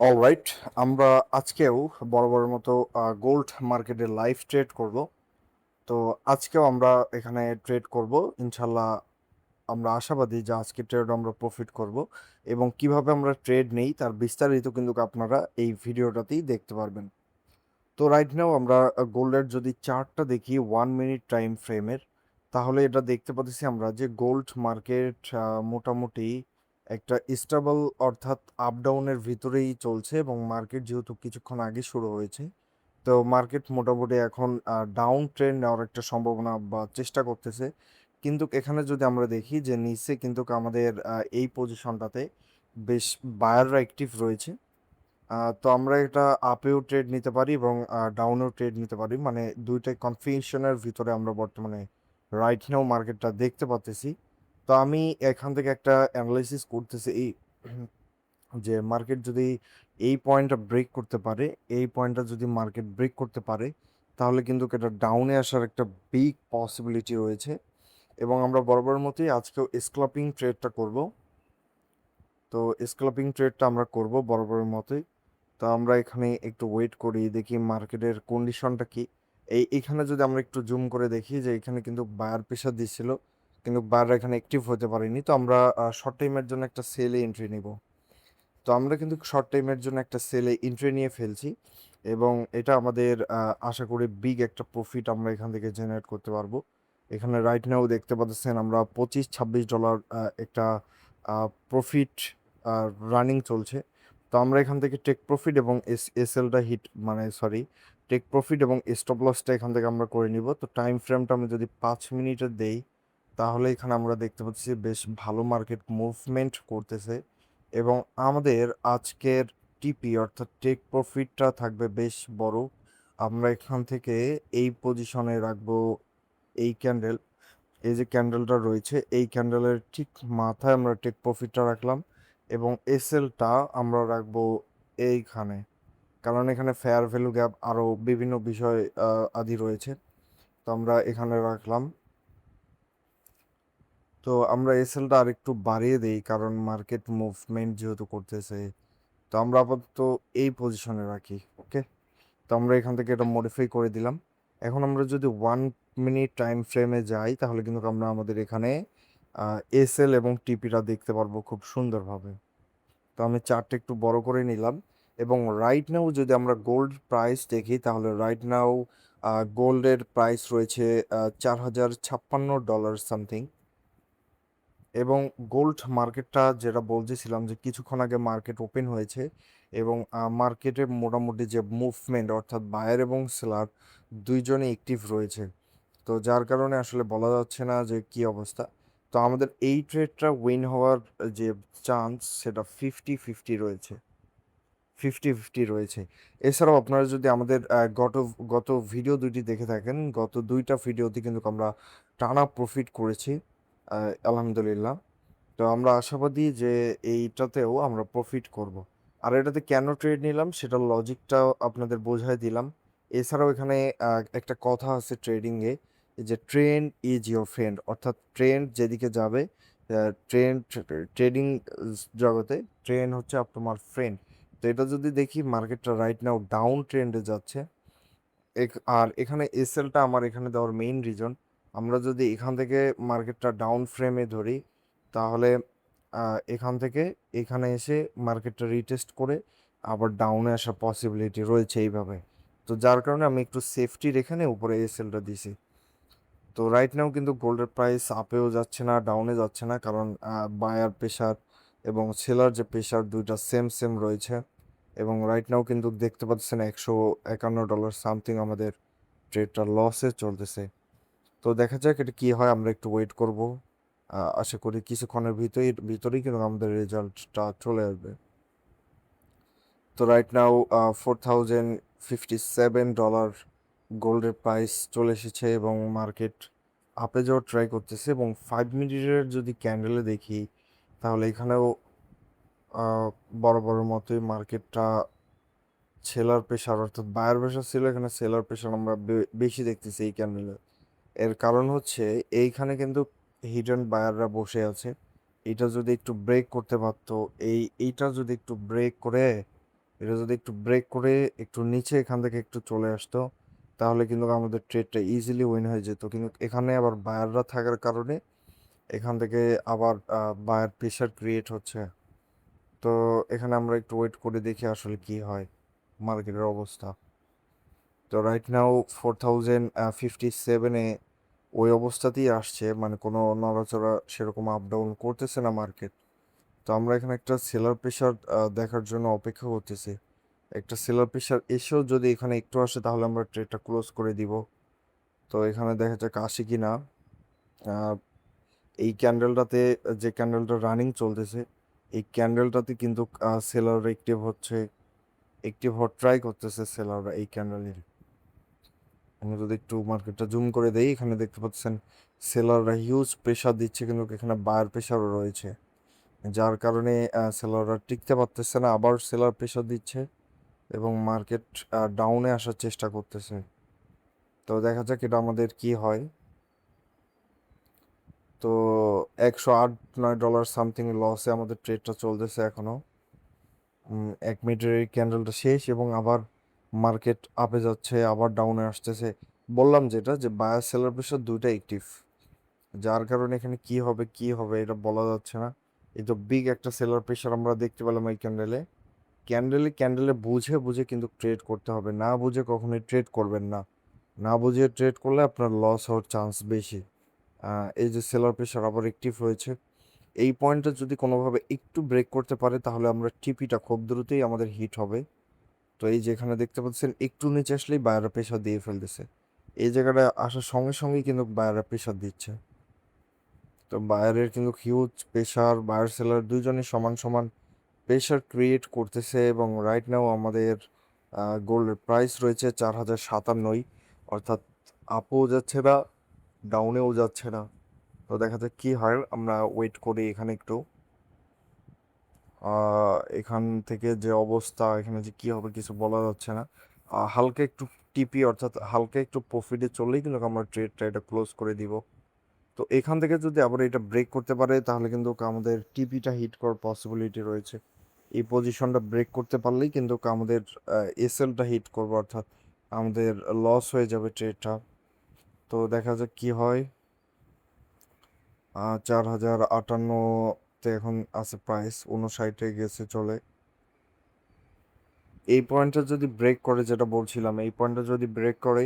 Alright, আমরা আজকেও বরাবরের মতো গোল্ড মার্কেটে লাইভ ট্রেড করব। তো আজকেও আমরা এখানে ট্রেড করব ইনশাল্লাহ। আমরা আশাবাদী যে আজকে ট্রেড আমরা প্রফিট করব, এবং কিভাবে আমরা ট্রেড নেই তার বিস্তারিত কিন্তু আপনারা এই ভিডিওটাতেই দেখতে পারবেন। তো রাইট নাও আমরা গোল্ডের যদি চার্টটা দেখি 1 মিনিট টাইম ফ্রেমের, তাহলে এটা দেখতে পাচ্ছি আমরা যে গোল্ড মার্কেট মোটামুটি একটা স্টেবল অর্থাৎ আপ ডাউনের ভিতরেই চলছে, এবং মার্কেট যেহেতু কিছুক্ষণ আগে শুরু হয়েছে, তো মার্কেট মোটামুটি এখন ডাউন ট্রেন্ড নেওয়ার একটা সম্ভাবনা বা চেষ্টা করতেছে। কিন্তু এখানে যদি আমরা দেখি যে নিচে কিন্তু আমাদের এই পজিশনটাতে বেশ বায়াররা অ্যাক্টিভ রয়েছে। তো আমরা এটা আপেও ট্রেড নিতে পারি এবং ডাউনেও ট্রেড নিতে পারি, মানে দুইটাই কনফিউশনের ভিতরে আমরা বর্তমানে রাইট নাও মার্কেটটা দেখতে পাচ্তেছি। তো আমি এখান থেকে একটা অ্যানালাইসিস করতেছি এই যে মার্কেট যদি এই পয়েন্টটা ব্রেক করতে পারে, এই পয়েন্টটা যদি মার্কেট ব্রেক করতে পারে, তাহলে কিন্তু এটা ডাউনে আসার একটা বিগ পসিবিলিটি রয়েছে। এবং আমরা বরাবর মতোই আজকেও স্ক্যাল্পিং ট্রেডটা করব। তো স্ক্যাল্পিং ট্রেডটা আমরা করব বরাবরের মতোই। তো আমরা এখানে একটু ওয়েট করি, দেখি মার্কেটের কন্ডিশনটা কি। এখানে যদি আমরা একটু জুম করে দেখি যে এখানে কিন্তু বায়ার প্রেশার দিচ্ছিল, কিন্তু বায়ার এখানে অ্যাক্টিভ হতে পারেনি। তো আমরা শর্ট টাইমের জন্য একটা সেলে এন্ট্রি নিব। তো আমরা কিন্তু শর্ট টাইমের জন্য একটা সেলে এন্ট্রি নিয়ে ফেলছি, এবং এটা আমাদের আশা করি বিগ একটা প্রফিট আমরা এখান থেকে জেনারেট করতে পারবো। এখানে রাইট নাও দেখতে পাচ্ছেন আমরা $25-26 একটা প্রফিট রানিং চলছে। তো আমরা এখান থেকে টেক প্রফিট এবং এসএলটা হিট, মানে সরি, টেক প্রফিট এবং স্টপ লসটা এখান থেকে আমরা করে নিব। তো টাইম ফ্রেমটা আমি যদি 5 মিনিটের দেই, তাহলে এখানে আমরা দেখতে পাচ্ছি বেশ ভালো মার্কেট মুভমেন্ট করতেছে। এবং আমাদের আজকের টিপি অর্থাৎ টেক প্রফিটটা থাকবে বেশ বড়। আমরা এখান থেকে এই পজিশনে রাখবো এই ক্যান্ডেল, এই যে ক্যান্ডেলটা রয়েছে এই ক্যান্ডেলের ঠিক মাথায় আমরা টেক প্রফিটটা রাখলাম, এবং এসএলটা আমরা রাখবো এইখানে, কারণ এখানে ফেয়ার ভ্যালু গ্যাপ আরও বিভিন্ন বিষয় আদি রয়েছে। তো আমরা এখানে রাখলাম। তো আমরা এসএলটা আরেকটু বাড়িয়ে দেই কারণ মার্কেট মুভমেন্ট যেহেতু করতেছে। তো আমরা আপাতত এই পজিশনে রাখি, ওকে। তো আমরা এখান থেকে এটা মডিফাই করে দিলাম। এখন আমরা যদি 1 মিনিট টাইম ফ্রেমে যাই, তাহলে কিন্তু আমরা আমাদের এখানে এসএল এবং টিপিটা দেখতে পারবো খুব সুন্দরভাবে। তো আমি চার্টটা একটু বড় করে নিলাম। এবং রাইট নাও যদি আমরা গোল্ড প্রাইস দেখি, তাহলে রাইট নাও গোল্ডের প্রাইস রয়েছে $4,056 সামথিং। এবং গোল্ড মার্কেটটা যেটা বলতেছিলাম যে কিছুক্ষণ আগে মার্কেট ওপেন হয়েছে, এবং মার্কেটে মোটামুটি যে মুভমেন্ট অর্থাৎ বায়ার এবং সেলার দুইজনে অ্যাক্টিভ রয়েছে। তো যার কারণে আসলে বলা যাচ্ছে না যে কি অবস্থা। তো আমাদের এই ট্রেডটা উইন হওয়ার যে চান্স সেটা 50-50 রয়েছে, 50-50 রয়েছে। এছাড়াও আপনারা যদি আমাদের গত গত ভিডিও দুইটি দেখে থাকেন, গত দুইটা ভিডিওতে কিন্তু আমরা টানা প্রফিট করেছি আলহামদুলিল্লাহ। তো আমরা আশাবাদী যে এইটাতেও আমরা প্রফিট করব। আর এটাতে কেন ট্রেড নিলাম সেটার লজিকটাও আপনাদের বোঝাই দিলাম। এছাড়াও এখানে একটা কথা আছে ট্রেডিংয়ে, যে ট্রেন্ড ইজ ইয়োর ফ্রেন্ড, অর্থাৎ ট্রেন্ড যেদিকে যাবে, ট্রেন্ড ট্রেডিং জগতে ট্রেন্ড হচ্ছে তোমার ফ্রেন্ড। তো এটা যদি দেখি মার্কেটটা রাইট নাও ডাউন ট্রেন্ডে যাচ্ছে। আর এখানে এসএলটা আমার এখানে দেওয়ার মেইন রিজন, আমরা যদি এখান থেকে মার্কেটটা ডাউন ফ্রেমে ধরি, তাহলে এখান থেকে এখানে এসে মার্কেটটা রিটেস্ট করে আবার ডাউনে আসার পসিবিলিটি রয়েছে এইভাবে। তো যার কারণে আমি একটু সেফটির এখানে উপরে এসএলটা দিছি। তো রাইট নাও কিন্তু গোল্ডের প্রাইস আপেও যাচ্ছে না ডাউনে যাচ্ছে না, কারণ বায়ার প্রেশার এবং সেলার যে প্রেশার দুইটা সেম সেম রয়েছে। এবং রাইট নাও কিন্তু দেখতে পাচ্ছেন $151 সামথিং আমাদের ট্রেডটা লসে চলতেছে। তো দেখা যাক এটা কি হয়, আমরা একটু ওয়েট করব। আশা করি কিছুক্ষণের ভিতরেই কিন্তু আমাদের রেজাল্টটা চলে আসবে। তো রাইট নাও $4,057 গোল্ডের প্রাইস চলে এসেছে, এবং মার্কেট আপে যাওয়ার ট্রাই করতেছে। এবং 5 মিনিটের যদি ক্যান্ডেলে দেখি, তাহলে এখানেও আহ, বড় বড় মতোই মার্কেটটা সেলার প্রেশার অর্থাৎ বায়ার প্রেশার ছিল, এখানে সেলার প্রেশার আমরা বেশি দেখতেছি এই ক্যান্ডেলে। এর কারণ হচ্ছে এইখানে কিন্তু হিডেন বায়াররা বসে আছে। এটা যদি একটু ব্রেক করতে পারতো, এইটা যদি একটু ব্রেক করে এটা যদি একটু ব্রেক করে একটু নিচে এখান থেকে একটু চলে আসতো, তাহলে কিন্তু আমাদের ট্রেডটা ইজিলি উইন হয়ে যেত। কিন্তু এখানে আবার বায়াররা থাকার কারণে এখান থেকে আবার বায়ার প্রেশার ক্রিয়েট হচ্ছে। তো এখানে আমরা একটু ওয়েট করে দেখি আসলে কি হয় মার্কেটের অবস্থা। তো রাইট নাও 4057-এ ওই অবস্থাতেই আসছে, মানে কোনো নড়াচড়া সেরকম আপ ডাউন করতেছে না মার্কেট। তো আমরা এখানে একটা সেলার প্রেশার দেখার জন্য অপেক্ষা করতেছি। একটা সেলার প্রেশার এসেও যদি এখানে একটু আসে তাহলে আমরা ট্রেডটা ক্লোজ করে দিব। তো এখানে দেখা যাক আসে কি না। আহ, এই ক্যান্ডেলটাতে, যে ক্যান্ডেলটা রানিং চলতেছে, এই ক্যান্ডেলটাতে কিন্তু সেলাররা একটিভ হওয়ার ট্রাই করতেছে সেলাররা এই ক্যান্ডেলের। আমি যদি একটু মার্কেটটা জুম করে দেই, এখানে দেখতে পাচ্ছেন সেলাররা হিউজ প্রেশার দিচ্ছে, কিন্তু এখানে বায়ার প্রেশারও রয়েছে, যার কারণে সেলাররা টিকতে পারতেছে না, আবার সেলার প্রেশার দিচ্ছে এবং মার্কেট ডাউনে আসার চেষ্টা করতেছে। তো দেখা যাক এটা আমাদের কি হয়। তো 108-9 ডলার সামথিং লসে আমাদের ট্রেডটা চলতেছে এখনো। 1 মিনিটের এই ক্যান্ডেলটা শেষ এবং আবার মার্কেট আপে যাচ্ছে, আবার ডাউনে আসতেছে। বললাম যেটা, যে বায়ার সেলার প্রেশার দুইটা অ্যাক্টিভ, যার কারণে এখানে কি হবে এটা বলা যাচ্ছে না। এই তো বিগ একটা সেলার প্রেশার আমরা দেখতে পেলাম এই ক্যান্ডেলে বুঝে বুঝে কিন্তু ট্রেড করতে হবে, না বুঝে কখনোই ট্রেড করবেন না। না বুঝে ট্রেড করলে আপনার লস হওয়ার চান্স বেশি। এই যে সেলার প্রেশার আবার অ্যাক্টিভ হয়েছে, এই পয়েন্টটা যদি কোনোভাবে একটু ব্রেক করতে পারে তাহলে আমরা টিপিটা খুব দ্রুতই আমাদের হিট হবে। তো এই যে এখানে দেখতে পাচ্ছেন একটু নিচে আসলেই বায়াররা প্রেশার দিয়ে ফেলতেছে, এই জায়গাটা আসার সঙ্গে সঙ্গেই কিন্তু বায়াররা প্রেশার দিচ্ছে। তো বায়ারের কিন্তু হিউজ প্রেশার, বায়ার সেলার দুইজনই সমান সমান প্রেশার ক্রিয়েট করতেছে। এবং রাইট নাও আমাদের গোল্ডের প্রাইস রয়েছে 4057, অর্থাৎ আপও যাচ্ছে না, ডাউনেও যাচ্ছে না। তো দেখা যাক কি হয়, আমরা ওয়েট করি এখানে একটু। এখান থেকে যে অবস্থা, এখানে যে কি হবে কিছু বলা যাচ্ছে না। হালকা একটু টিপি, অর্থাৎ হালকা একটু প্রফিটে চললেই কিন্তু আমরা ট্রেডটা এটা ক্লোজ করে দিব। তো এখান থেকে যদি আবার এটা ব্রেক করতে পারে তাহলে কিন্তু আমাদের টিপিটা হিট করার পসিবিলিটি রয়েছে। এই পজিশনটা ব্রেক করতে পারলেই কিন্তু আমাদের এসএলটা হিট করবো, অর্থাৎ আমাদের লস হয়ে যাবে ট্রেডটা। তো দেখা যাক কি হয়। 4058-তে এখন আছে প্রাইস, 59-এ গেছে চলে। এই পয়েন্টটা যদি ব্রেক করে, যেটা বলছিলাম, এই পয়েন্টটা যদি ব্রেক করে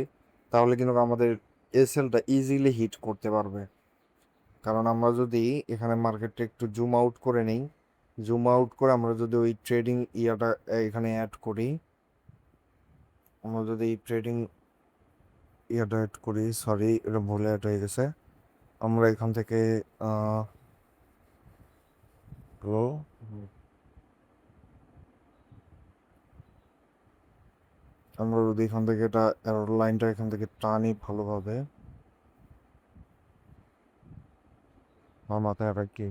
তাহলে কিন্তু আমাদের এসএলটা ইজিলি হিট করতে পারবে। কারণ আমরা যদি এখানে মার্কেটটা একটু জুম আউট করে নিই, জুম আউট করে আমরা যদি ওই ট্রেডিং ইয়াটা এখানে অ্যাড করি, আমরা যদি ট্রেডিং ইয়াটা অ্যাড করি, সরি এটা ভুলে অ্যাড হয়ে গেছে। আমরা এখান থেকে হ্যালো, আমরা যদি এখান থেকে এটা লাইনটা এখান থেকে টানি ভালোভাবে, আমার মাথায় আর কি।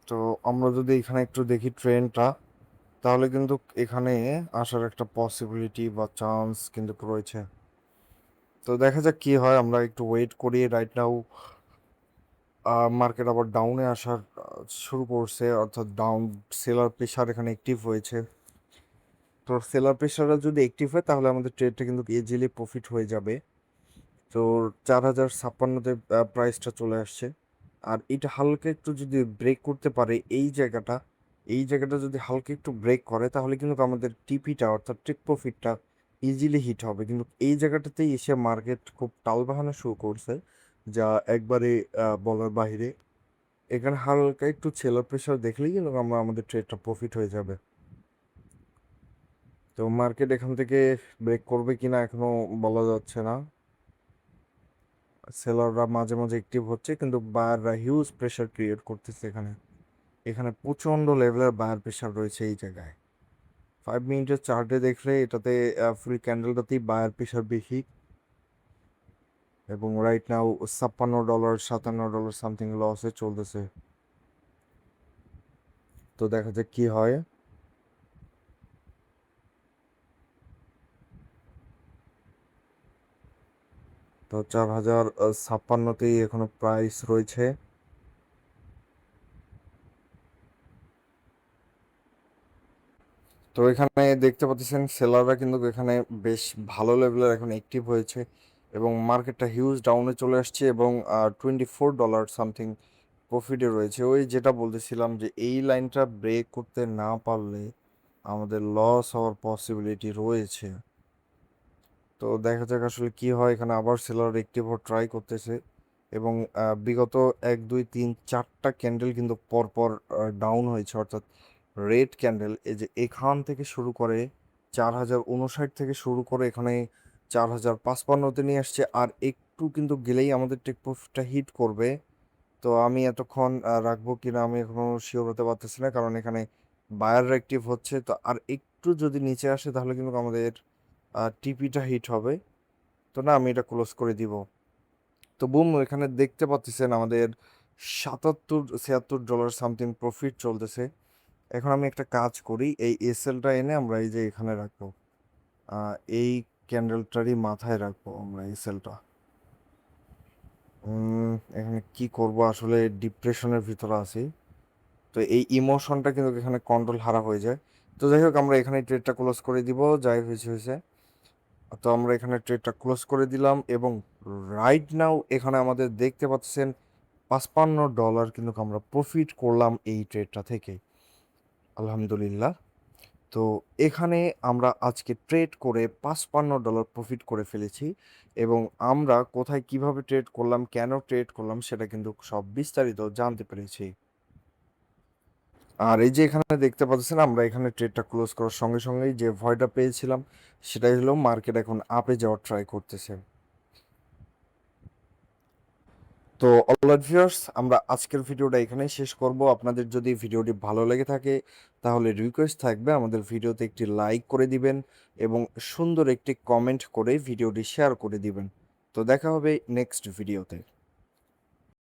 তো আমরা যদি এখানে একটু দেখি ট্রেনটা, তাহলে কিন্তু এখানে আসার একটা পসিবিলিটি বা চান্স কিন্তু রয়েছে। তো দেখা যাক কি হয়, আমরা একটু ওয়েট করি। রাইট নাও মার্কেট আবার ডাউনে আসার শুরু করছে, অর্থাৎ ডাউন সেলার প্রেশার এখানে অ্যাক্টিভ হয়েছে। তো সেলার প্রেশারটা যদি অ্যাক্টিভ হয় তাহলে আমাদের ট্রেডটা কিন্তু ইজিলি প্রফিট হয়ে যাবে। তো 4056-তে প্রাইসটা চলে আসছে। আর এটা হালকা একটু যদি ব্রেক করতে পারে এই জায়গাটা যদি হালকা একটু ব্রেক করে তাহলে কিন্তু আমাদের টিপিটা, অর্থাৎ টেক প্রফিটটা ইজিলি হিট হবে। কিন্তু এই জায়গাটাতেই এসে মার্কেট খুব টালবাহানা শুরু করছে, যা একবারে বলার বাইরে। এখানে হালকা একটু সেলার প্রেশার দেখলেই কিন্তু আমরা আমাদের ট্রেডটা প্রফিট হয়ে যাবে। তো মার্কেট এখান থেকে ব্রেক করবে কিনা এখনো বলা যাচ্ছে না। সেলাররা মাঝে মাঝে অ্যাক্টিভ হচ্ছে, কিন্তু বায়াররা হিউজ প্রেশার ক্রিয়েট করতেছে এখানে। এখানে প্রচন্ড লেভেলের বায়ার প্রেশার রয়েছে এই জায়গায়। 5 মিনিটের চার্টে দেখলে এটাতে ফুল ক্যান্ডেলটাতেই বায়ার প্রেশার বেশি। এবং রাইট নাও $56, $57 সামথিং লসে চলতেছে। তো দেখা যাক কি হয়। তো 4056তেই এখনো প্রাইস রয়েছে। তো এখানে দেখতে পাচ্ছেন সেলাররা কিন্তু এখানে বেশ ভালো লেভেলের এখন অ্যাক্টিভ হয়েছে এবং মার্কেটটা হিউজ ডাউনে চলে আসছে এবং $24 সামথিং প্রফিটে রয়েছে। ওই যেটা বলতেছিলাম যে এই লাইনটা ব্রেক করতে না পারলে আমাদের লস হওয়ার পসিবিলিটি রয়েছে। তো দেখা যাক আসলে কি হয়। এখানে আবার সেলার অ্যাক্টিভ হওয়ার ট্রাই করতেছে এবং বিগত 1 2 3 4টা ক্যান্ডেল কিন্তু পরপর ডাউন হয়েছে, অর্থাৎ রেড ক্যান্ডেল। এই যে এখান থেকে শুরু করে 4059 থেকে শুরু করে এখানে 4055তে নিয়ে আসছে, আর একটু কিন্তু গেলেই আমাদের টেক প্রফিটটা হিট করবে। তো আমি এতক্ষণ রাখবো কিনা আমি এখনো শিওর হতে পারতেছি না, কারণ এখানে বায়ার অ্যাক্টিভ হচ্ছে। তো আর একটু যদি নিচে আসে তাহলে কিন্তু আমাদের টিপিটা হিট হবে। তো না, আমি এটা ক্লোজ করে দিব। তো বুম, এখানে দেখতে পাচ্ছেন আমাদের $77 সামথিং প্রফিট চলতেছে। এখন আমি একটা কাজ করি, এই এসএলটা এনে আমরা এই যে এখানে রাখবো, এই ক্যান্ডেলটারই মাথায় রাখবো আমরা এসএলটা। এখানে কি করব, আসলে ডিপ্রেশনের ভিতরে আছি। তো এই ইমোশনটা কিন্তু এখানে কন্ট্রোল হারা হয়ে যায়। তো যাই হোক, আমরা এখানে ট্রেডটা ক্লোজ করে দিব, যাই হয়েছে হয়েছে। তো আমরা এখানে ট্রেডটা ক্লোজ করে দিলাম এবং রাইট নাও এখানে আমাদের দেখতে পাচ্ছেন $55 কিন্তু আমরা প্রফিট করলাম এই ট্রেডটা থেকে, আলহামদুলিল্লাহ। তো এখানে আমরা আজকে ট্রেড করে $55 প্রফিট করে ফেলেছি এবং আমরা কোথায় কিভাবে ট্রেড করলাম, কেন ট্রেড করলাম সেটা কিন্তু সব বিস্তারিত জানতে পেরেছি। আর এই যে এখানে দেখতে পাচ্ছেন আমরা এখানে ট্রেডটা ক্লোজ করার সঙ্গে সঙ্গেই যে ভয়টা পেয়েছিলাম সেটাই হলো মার্কেট এখন আপে যাওয়ার ট্রাই করতেছে। তো অলরাইট ভিউয়ার্স, আমরা আজকের ভিডিওটা এখানেই শেষ করব। আপনাদের যদি ভিডিওটি ভালো লেগে থাকে তাহলে রিকোয়েস্ট থাকবে আমাদের ভিডিওতে একটি লাইক করে দিবেন এবং সুন্দর একটি কমেন্ট করে ভিডিওটি শেয়ার করে দিবেন। তো দেখা হবে নেক্সট ভিডিওতে।